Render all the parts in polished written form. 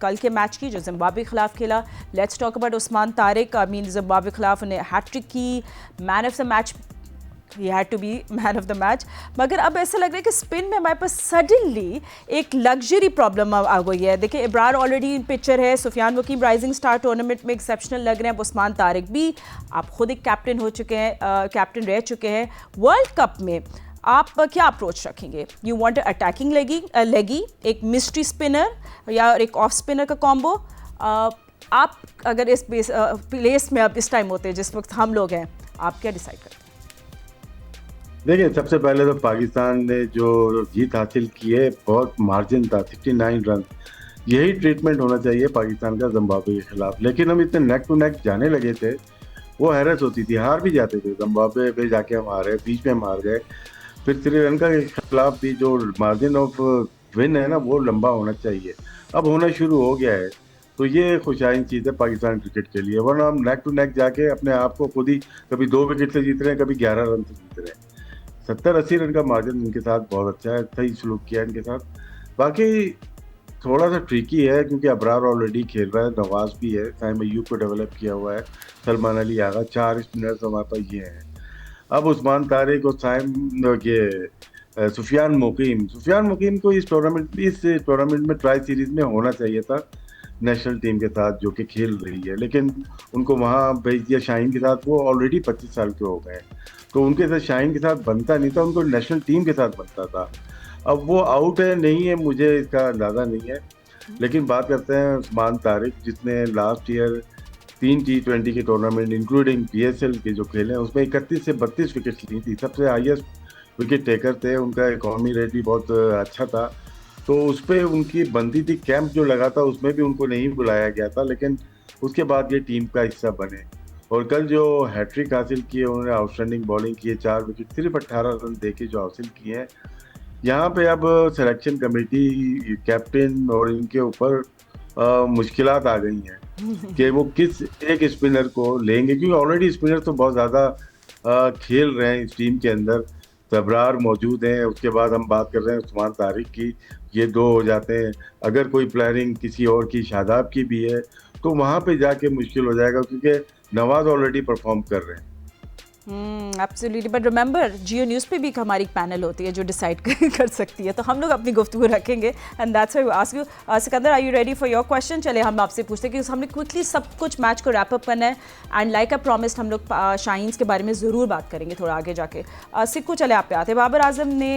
कल के मैच की जो जिम्बाब्वे के खिलाफ खेला। Let's talk about Usman Tariq. I mean Zimbabwe के खिलाफ उन्हें हैट्रिक की, man of the match, he had to be man of the match. मगर अब ऐसा लग रहा है कि स्पिन में हमारे पास सडनली एक लग्जरी प्रॉब्लम आ गई है। देखिए इब्रार ऑलरेडी पिक्चर है, सुफियान वकीम राइजिंग स्टार टूर्नामेंट में एक्सेप्शनल लग रहे हैं, उस्मान तारिक भी, आप खुद एक कैप्टन हो चुके हैं, कैप्टन रह चुके हैं। वर्ल्ड कप में आप क्या अप्रोच रखेंगे? यू वांट अटैकिंग लेगी, एक मिस्ट्री स्पिनर या एक ऑफ स्पिनर का कॉम्बो? आप अगर इस प्लेस में अब इस टाइम होते हैं जिस वक्त हम लोग हैं, आप क्या डिसाइड करते हैं? देखिए, सबसे पहले तो पाकिस्तान ने जो जीत हासिल की है बहुत मार्जिन था, 69 रन। यही ट्रीटमेंट होना चाहिए पाकिस्तान का जिम्बाब्वे के खिलाफ। लेकिन हम इतने नेक टू नेक जाने लगे थे, वो हैरत होती थी, हार भी जाते थे। जिम्बाब्वे पे जाके हम हारे, बीच में हम हार गए। फिर श्रीलंका के खिलाफ भी जो मार्जिन ऑफ विन है ना, वो लंबा होना चाहिए। अब होना शुरू हो गया है, तो ये खुशाइन चीज़ है पाकिस्तान क्रिकेट के लिए। वरना हम नेक टू नेक जाके अपने आप को खुद ही कभी 2 विकेट से जीत रहे हैं, कभी 11 रन से जीत रहे हैं। 70-80 रन का मार्जिन इनके साथ बहुत अच्छा है, सही सलूक किया इनके साथ। बाकी थोड़ा सा ट्रिकी है क्योंकि अबरार ऑलरेडी खेल रहा है, नवाज भी है, साइम अय्यूब को डेवलप किया हुआ है, सलमान अली आगा, 4 स्पिनर्स हमारे पास ये हैं। अब उस्मान तारिक और सुफियान मुकीम को इस टूर्नामेंट में ट्राई सीरीज में होना चाहिए था नेशनल टीम के साथ जो कि खेल रही है, लेकिन उनको वहाँ भेज दिया शाहीन के साथ। वो ऑलरेडी 25 साल के हो गए, तो उनके साथ शाहीन के साथ बनता नहीं था, उनको नेशनल टीम के साथ बनता था। अब वो आउट है नहीं है, मुझे इसका अंदाज़ा नहीं है। लेकिन बात करते हैं उस्मान तारिक, जिसने लास्ट ईयर 3 T20 के टूर्नामेंट इंक्लूडिंग PSL के जो खेले हैं उसमें 31 से 32 विकेट ली थी, सबसे हाईएस्ट विकेट टेकर थे। उनका इकॉनमी रेट भी बहुत अच्छा था, तो उस पर उनकी बनती थी। कैंप जो लगा था उसमें भी उनको नहीं बुलाया गया था, लेकिन उसके बाद ये टीम का हिस्सा बने। और कल जो हैट्रिक हासिल की है उन्होंने, आउटस्टैंडिंग बॉलिंग की है, 4 विकेट सिर्फ 18 रन देके जो हासिल किए हैं। यहाँ पे अब सिलेक्शन कमेटी, कैप्टन और इनके ऊपर मुश्किलात आ गई हैं कि वो किस एक स्पिनर को लेंगे, क्योंकि ऑलरेडी स्पिनर तो बहुत ज़्यादा खेल रहे हैं इस टीम के अंदर। अबरार मौजूद हैं, उसके बाद हम बात कर रहे हैं उस्मान तारिक की, ये 2 हो जाते हैं। अगर कोई प्लेयरिंग किसी और की, शादाब की भी है, तो वहाँ पे जाके मुश्किल हो जाएगा, क्योंकि नवाज ऑलरेडी परफॉर्म कर रहे हैं। Absolutely, but remember Jio news पे भी हमारी पैनल होती है जो डिसाइड कर सकती है, तो हम लोग अपनी गुफ्तगू रखेंगे। And that's why I ask you Sikandar, are you ready for your question? चले हम आपसे पूछते हैं कि हमने क्विकली सब कुछ मैच को रैप अप करना है, एंड लाइक आई प्रॉमिस्ड हम लोग शाहीन्स के बारे में ज़रूर बात करेंगे थोड़ा आगे जाके। सिक्को, चले आप पे आते हैं। बाबर आजम ने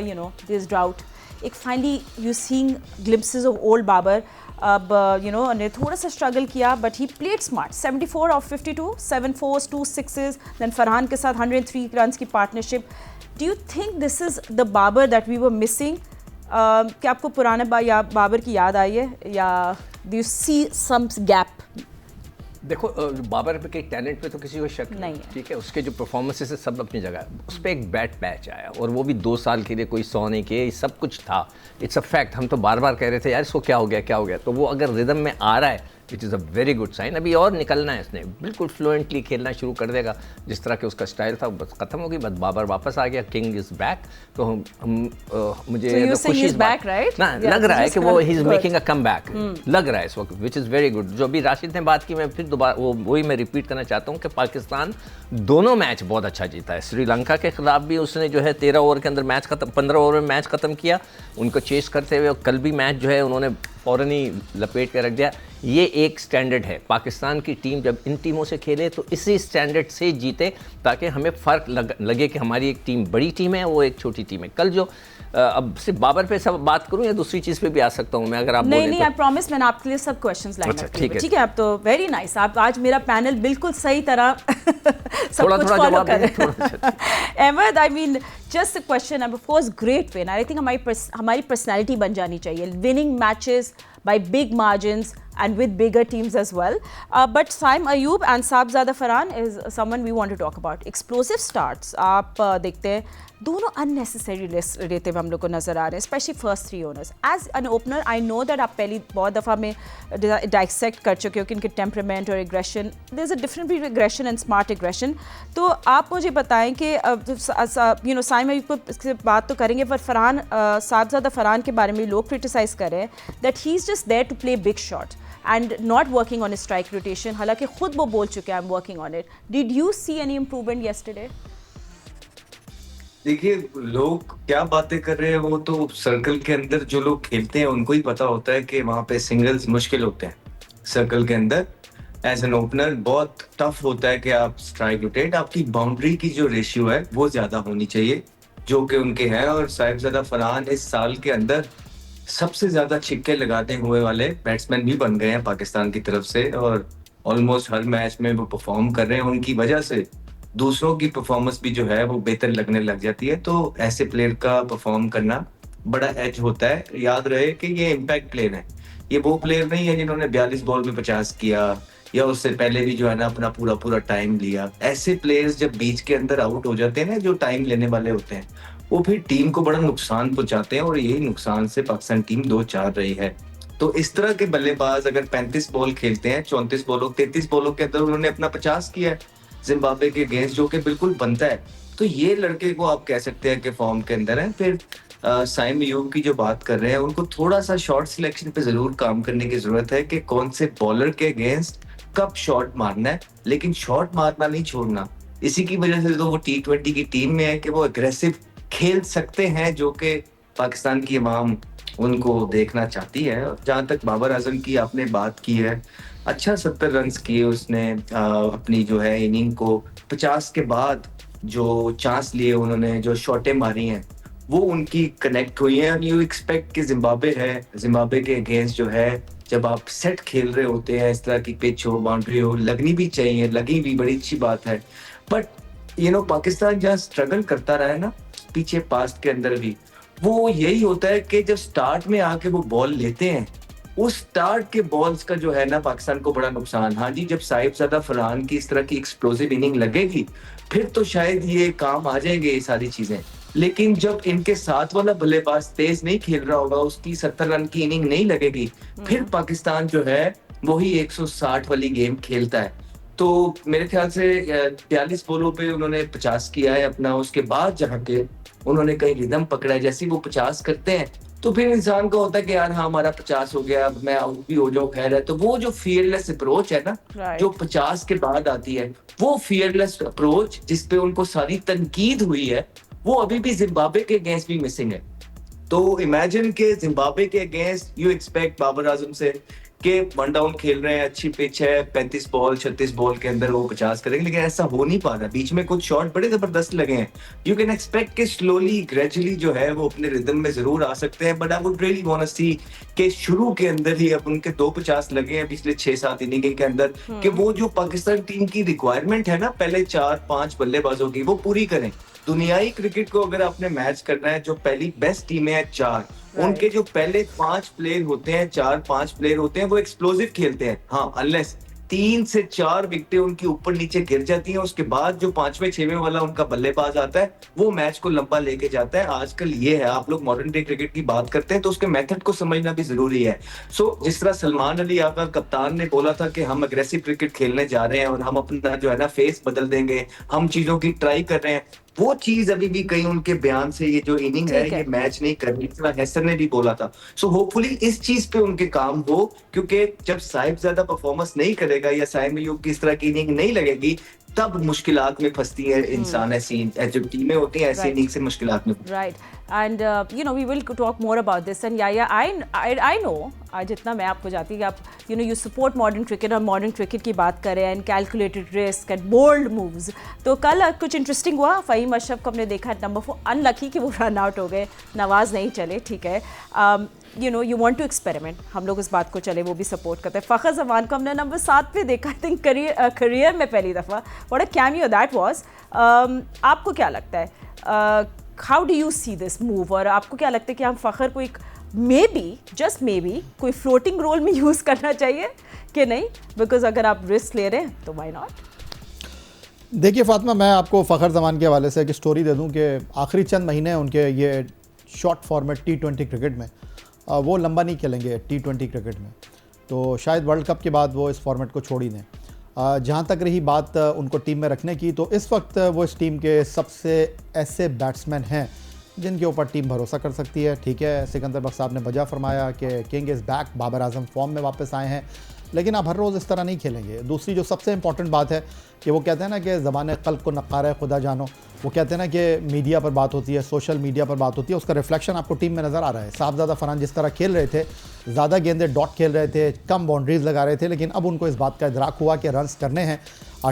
यू नो दिस ड्राउट, एक finally you seeing glimpses of old Babar. अब यू नो ने थोड़ा सा स्ट्रगल किया, but he played smart, 74 of 52, 7 4s, 2 6s, then Farhan के साथ 103 रन की partnership. Do you think this is the Babar that we were missing? क्या आपको पुराने बाबर की याद आई है, या do you see some gap? देखो, बाबर के टैलेंट पे तो किसी को शक नहीं है, ठीक है। उसके जो परफॉर्मेंसेस है सब अपनी जगह है। उस पर एक बैड पैच आया, और वो भी 2 साल के लिए, कोई 100 नहीं किए, सब कुछ था। It's a fact. हम तो बार बार कह रहे थे यार इसको क्या हो गया। तो वो अगर रिदम में आ रहा है, which is a very good sign. अभी और निकलना है, इसने बिल्कुल फ्लुएंटली खेलना शुरू कर देगा, जिस तरह के उसका स्टाइल था बस खत्म होगी। बस बाबर वापस आ गया, किंग इज बैक। तो मुझे खुशी इस बात ना लग रहा है कि वो he is making a come back, लग रहा है इस वक्त, विच इज़ वेरी गुड। जो भी राशिद ने बात की, मैं फिर दोबारा वही मैं रिपीट करना चाहता हूँ कि पाकिस्तान दोनों मैच बहुत अच्छा जीता है। श्रीलंका के खिलाफ भी उसने जो है 13 ओवर के अंदर मैच खत्म, 15 ओवर में मैच खत्म किया, उनको चेस करते हुए। कल भी मैच जो है उन्होंने फ़ौरन ही लपेट के रख दिया। ये एक स्टैंडर्ड है, पाकिस्तान की टीम जब इन टीमों से खेले तो इसी स्टैंडर्ड से जीते, ताकि हमें फ़र्क लगे कि हमारी एक टीम बड़ी टीम है, वो एक छोटी टीम है। कल जो अब सिर्फ बाबर पे सब बात करूं या दूसरी चीज़ पे भी आ सकता हूं मैं, अगर आप नहीं, आई प्रॉमिस, मैंने आपके लिए सब क्वेश्चंस लाइन अप किए। ठीक है, आप तो वेरी नाइस, आप आज मेरा पैनल बिल्कुल सही तरह सब कुछ फॉलो कर रहे हैं। Ahmed, I mean just a question, of course great win, I think हमारी पर्सनैलिटी बन जानी चाहिए, winning matches by big margins and with bigger teams as well. But Saim Ayub and Saabzada Farhan is someone we want to talk about. Explosive starts आप देखते हैं दोनों unnecessary risk लेते हुए हम लोग को नज़र आ रहे हैं, specially first 3 overs. As an opener I know that आप पहली बहुत दफ़ा में डाइसेक्ट कर चुके हो कि इनके टेम्परामेंट और aggression, there is a different between aggression and smart aggression. तो आप मुझे बताएं कि यू नो साइम अयूब को बात तो करेंगे, पर फरहान, साहबजादा फरहान के बारे में लोग क्रिटिसाइज़ कर रहे हैं that he is just just there to play big shot and not working on his strike rotation. हालांकि खुद वो बोल चुके हैं I'm working on it. Did you see any improvement yesterday? देखिए, लोग क्या बातें कर रहे हैं वो तो सर्कल के अंदर जो लोग खेलते हैं उनको ही पता होता है कि वहां पे सिंगल्स मुश्किल होते हैं। सर्कल के अंदर एज एन ओपनर बहुत टफ होता है कि आप स्ट्राइक रोटेट, आपकी बाउंड्री की जो रेशियो है वो ज्यादा होनी चाहिए, जो कि उनके हैं। और साहिबजादा फरहान इस साल के अंदर सबसे ज्यादा छिक्के लगाते हुए वाले बैट्समैन भी बन गए हैं पाकिस्तान की तरफ से, और ऑलमोस्ट हर मैच में वो परफॉर्म कर रहे हैं। उनकी वजह से दूसरों की परफॉर्मेंस भी जो है वो बेहतर लगने लग जाती है। तो ऐसे प्लेयर का परफॉर्म करना बड़ा एज होता है। याद रहे कि ये इम्पैक्ट प्लेयर है, ये वो प्लेयर नहीं है जिन्होंने 42 बॉल में 50 किया या उससे पहले भी जो है ना अपना पूरा टाइम लिया। ऐसे प्लेयर्स जब बीच के अंदर आउट हो जाते हैं ना, जो टाइम लेने वाले होते हैं, वो फिर टीम को बड़ा नुकसान पहुंचाते हैं, और यही नुकसान से पाकिस्तान टीम 2-4 रही है। तो इस तरह के बल्लेबाज अगर 35 बॉल खेलते हैं, 34 बॉलों 33 बॉलों के अंदर उन्होंने अपना 50 किया है जिम्बाब्वे के अगेंस्ट, जो कि बिल्कुल बनता है, तो ये लड़के को आप कह सकते हैं कि फॉर्म के अंदर है। फिर साइम अयूब की जो बात कर रहे हैं, उनको थोड़ा सा शॉट सिलेक्शन पे जरूर काम करने की जरूरत है कि कौन से बॉलर के अगेंस्ट कब शॉट मारना है, लेकिन शॉट मारना नहीं छोड़ना। इसी की वजह से तो वो T20 की टीम में है कि वो अग्रेसिव खेल सकते हैं, जो कि पाकिस्तान की अवाम उनको देखना चाहती है। जहां तक बाबर आजम की आपने बात की है, अच्छा 70 रन किए उसने अपनी जो है इनिंग को। 50 के बाद जो चांस लिए उन्होंने, जो शॉटें मारी हैं, वो उनकी कनेक्ट हुई हैं। यू एक्सपेक्ट कि जिम्बाब्वे है, जिम्बाब्वे के अगेंस्ट जो है जब आप सेट खेल रहे होते हैं, इस तरह की पिच हो, बाउंड्री हो, लगनी भी चाहिए, लगी भी बड़ी अच्छी बात है। बट पाकिस्तान जहाँ स्ट्रगल करता रहा है ना पीछे पास्ट के अंदर भी, वो यही होता है कि जब स्टार्ट में आके वो बॉल लेते हैं, उस स्टार्ट के बॉल्स का जो है ना पाकिस्तान को बड़ा नुकसान। हाँ जी, जब साहिबजादा फरहान की इस तरह की एक्सप्लोसिव इनिंग लगेगी फिर तो शायद ये काम आ जाएंगे ये सारी चीजें। लेकिन जब इनके साथ वाला बल्लेबाज तेज नहीं खेल रहा होगा, उसकी 70 रन की इनिंग नहीं लगेगी, फिर पाकिस्तान जो है वही 160 वाली गेम खेलता है। तो मेरे ख्याल से 42 बॉलों पे उन्होंने 50 किया है अपना। उसके बाद जहाँ के उन्होंने कहीं रिदम पकड़ा है, जैसे वो 50 करते हैं तो फिर इंसान को होता है कि यार हाँ हमारा 50 हो गया, अब मैं आउट भी हो जाऊं, खैर है। तो वो जो फियरलेस अप्रोच है ना, जो 50 के बाद आती है, वो फियरलेस अप्रोच जिसपे उनको सारी तनकीद हुई है, वो अभी भी जिम्बाब्वे के अगेंस्ट भी मिसिंग है। तो इमेजिन के जिम्बाब्वे के against you expect Babar Azam से कि 1 डाउन खेल रहे हैं, अच्छी पिच है, 35 बॉल 36 बॉल के अंदर वो 50 करेंगे, लेकिन ऐसा हो नहीं पा रहा। बीच में कुछ शॉट बड़े जबरदस्त लगे हैं। यू कैन एक्सपेक्ट कि स्लोली ग्रेजुअली जो है वो अपने रिदम में जरूर आ सकते हैं, but I would really want to see कि शुरू के अंदर ही अब उनके 250 लगे हैं पिछले 6-7 इनिंग के अंदर, कि वो जो पाकिस्तान टीम की रिक्वायरमेंट है ना पहले 4-5 बल्लेबाजों की, वो पूरी करें। दुनियाई क्रिकेट को अगर आपने मैच करना है, जो पहली बेस्ट टीमें हैं 4, उनके जो पहले 5 प्लेयर होते हैं, 4-5 प्लेयर होते हैं, वो एक्सप्लोसिव खेलते हैं। हाँ, अनलेस 3 से 4 विकेटें उनकी ऊपर नीचे गिर जाती हैं, उसके बाद जो 5वें 6वें वाला उनका बल्लेबाज आता है, वो मैच को लंबा लेके जाता है। आजकल ये है, आप लोग मॉडर्न डे क्रिकेट की बात करते हैं तो उसके मेथड को समझना भी जरूरी है। जिस तरह सलमान अली आका कप्तान ने बोला था कि हम अग्रेसिव क्रिकेट खेलने जा रहे हैं और हम अपना जो है ना फेस बदल देंगे, हम चीजों की ट्राई कर रहे हैं, वो चीज अभी भी कहीं उनके बयान से, ये जो इनिंग है ये मैच नहीं करनी, हैसर ने भी बोला था। होपफुली इस चीज पे उनके काम हो, क्योंकि जब साहिबजादा परफॉर्मेंस नहीं करेगा या साइम अयूब की इस तरह की इनिंग नहीं लगेगी, तब मुश्किलात में फंसती है इंसान। ऐसी जो टीमें होती हैं ऐसी इनिंग से मुश्किलात में। Right, and we will talk more about this, and I know जितना मैं आपको जाती कि आप you support modern cricket और modern cricket की बात करें and calculated risk and bold moves। तो कल कुछ इंटरेस्टिंग हुआ। फ़हीम अशरफ को हमने देखा नंबर 4, अनलकी कि वो रन आउट हो गए, नवाज नहीं चले, ठीक है। you want to experiment, हम लोग इस बात को चले वो भी सपोर्ट करते हैं। फ़खर जमान को हमने नंबर 7 पे देखा, आई थिंक करियर में पहली दफ़ा। What a cameo that was. आपको क्या लगता है, how do you see this move, और आपको क्या लगता है कि हम फ़खर को एक जस्ट मे बी कोई फ्लोटिंग रोल में यूज़ करना चाहिए कि नहीं? बिकॉज अगर आप रिस्क ले रहे हैं तो व्हाई नॉट। देखिए फातिमा, मैं आपको फ़खर जमान के हवाले से एक स्टोरी दे दूं कि आखिरी चंद महीने उनके ये शॉर्ट फॉर्मेट T20 क्रिकेट में वो लंबा नहीं खेलेंगे T20 क्रिकेट में, तो शायद वर्ल्ड कप के बाद वो इस फॉर्मेट को छोड़ ही दें। जहाँ तक रही बात उनको टीम में रखने की, तो इस वक्त वो इस टीम के सबसे ऐसे बैट्समैन हैं जिनके ऊपर टीम भरोसा कर सकती है। ठीक है, सिकंदर बख्श साहब ने वजह फरमाया कि king is back, Babar Azam form में वापस आए हैं, लेकिन आप हर रोज़ इस तरह नहीं खेलेंगे। दूसरी जो सबसे इंपॉर्टेंट बात है कि वो कहते हैं ना कि ज़बान क़ल्ब को नक़ारा खुदा जानो, वो कहते हैं ना कि मीडिया पर बात होती है, सोशल मीडिया पर बात होती है, उसका रिफ्लेक्शन आपको टीम में नज़र आ रहा है। साहबजादा फरहान जिस तरह खेल रहे थे, ज़्यादा गेंदें डॉट खेल रहे थे, कम बाउंड्रीज लगा रहे थे, लेकिन अब उनको इस बात का इदराक हुआ कि रन्स करने हैं।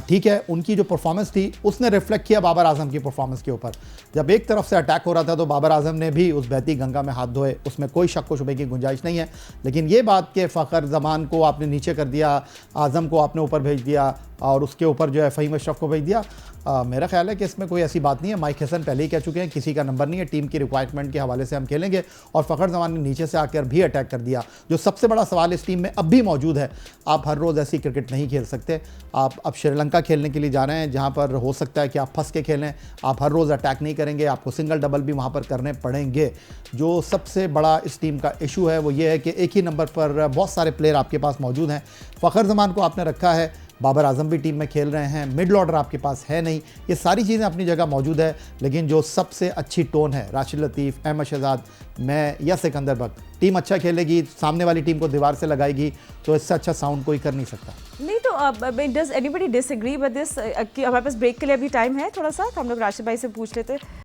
ठीक है, उनकी जो परफॉर्मेंस थी उसने रिफ्लेक्ट किया बाबर आजम की परफॉर्मेंस के ऊपर। जब एक तरफ से अटैक हो रहा था तो बाबर आजम ने भी उस बहती गंगा में हाथ धोए, उसमें कोई शक व शुबे की गुंजाइश नहीं है। लेकिन ये बात कि फ़खर जमान को आपने नीचे कर दिया, आज़म को आपने ऊपर भेज दिया और उसके ऊपर जो है फ़हीम अशरफ को भेज दिया, मेरा ख्याल है कि इसमें कोई ऐसी बात नहीं है। माइक हसन पहले ही कह चुके हैं किसी का नंबर नहीं है, टीम की रिक्वायरमेंट के हवाले से हम खेलेंगे। और फ़खर जमान ने नीचे से आकर भी अटैक कर दिया। जो सबसे बड़ा सवाल इस टीम में अब भी मौजूद है, आप हर रोज़ ऐसी क्रिकेट नहीं खेल सकते। आप अब श्रीलंका खेलने के लिए जा रहे हैं जहाँ पर हो सकता है कि आप फंस के खेलें। आप हर रोज़ अटैक नहीं करेंगे, आपको सिंगल डबल भी वहाँ पर करने पड़ेंगे। जो सबसे बड़ा इस टीम का इशू है वो ये है कि एक ही नंबर पर बहुत सारे प्लेयर आपके पास मौजूद हैं। फ़खर जमान को आपने रखा है, बाबर आजम भी टीम में खेल रहे हैं, मिडल ऑर्डर आपके पास है नहीं। ये सारी चीज़ें अपनी जगह मौजूद है, लेकिन जो सबसे अच्छी टोन है राशिद लतीफ़, अहमद शहजाद, मैं या सिकंदर बख्श, टीम अच्छा खेलेगी, सामने वाली टीम को दीवार से लगाएगी, तो इससे अच्छा साउंड कोई कर नहीं सकता। नहीं तो does anybody disagree with this कि हमारे पास ब्रेक के लिए अभी टाइम है थोड़ा सा, हम लोग राशिद भाई से पूछ लेते।